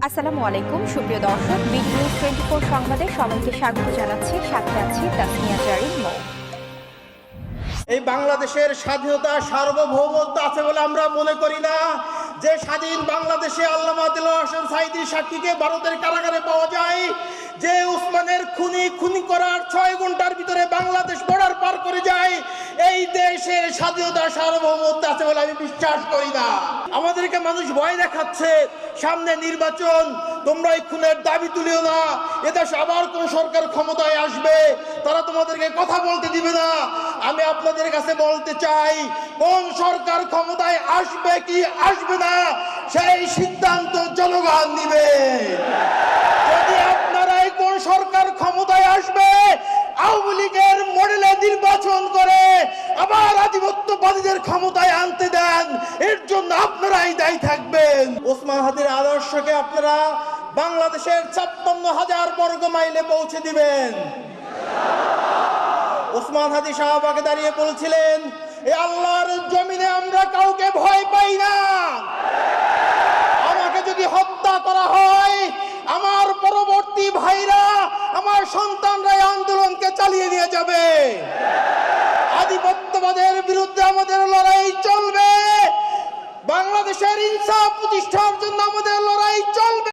আসসালামু আলাইকুম সুপ্রিয় দর্শক, বিডি নিউজ 24 সংবাদে সবাইকে স্বাগত জানাচ্ছি। সাথে আছি তাসমিয়া জারিন মৌ। এই বাংলাদেশের স্বাধীনতা সার্বভৌমত্ব আছে বলে আমরা মনে করি না। যে স্বাধীন বাংলাদেশে আল্লামা দেলোয়ার হোসেন সাঈদীর সাক্ষীকে ভারতের কারাগারে পাওয়া যায়, যে উসমানের খুনি করার 6 ঘন্টার ভিতরে বাংলাদেশ বর্ডার পার করে যায়, এই দেশের স্বাধীনতা সার্বভৌমত্ব আছে বলে আমি বিশ্বাস করি না। আমাদেরকে মানুষ ভয় দেখাচ্ছে, সামনে নির্বাচন, তোমরা এই খুনের দাবি তুলিও না, এদেশে আবার কোন সরকার ক্ষমতায় আসবে, তারা তোমাদেরকে কথা বলতে দিবে না। আমি আপনাদের কাছে বলতে চাই, কোন সরকার ক্ষমতায় আসবে কি আসবে না সেই সিদ্ধান্ত জনগণ নিবে। যদি আপনারাই কোন সরকার ক্ষমতায় আসবে আওয়ামী লীগের মডেলে নির্বাচন করে আবার আধিপত্যবাদীদের ক্ষমতায় আনতে দেন, এর জন্য আপনারাই দায়ী থাকবেন। ওসমান হাদির আদর্শকে আপনারা বাংলাদেশের 56,000 বর্গ মাইলে পৌঁছে দিবেন। ওসমান হাদি শাহবাগে দাঁড়িয়ে বলছিলেন, এ আল্লাহর জমিনে আমরা কাউকে ভয় পাই না। আমাকে যদি হত্যা করা হয়, আমার পরবর্তী ভাইরা, আমার সন্তানরা আন্দোলনকে চালিয়ে নিয়ে যাবে। আধিপত্যবাদের বিরুদ্ধে আমাদের লড়াই চলবে, বাংলাদেশের ইনসাফ প্রতিষ্ঠার জন্য আমাদের লড়াই চলবে।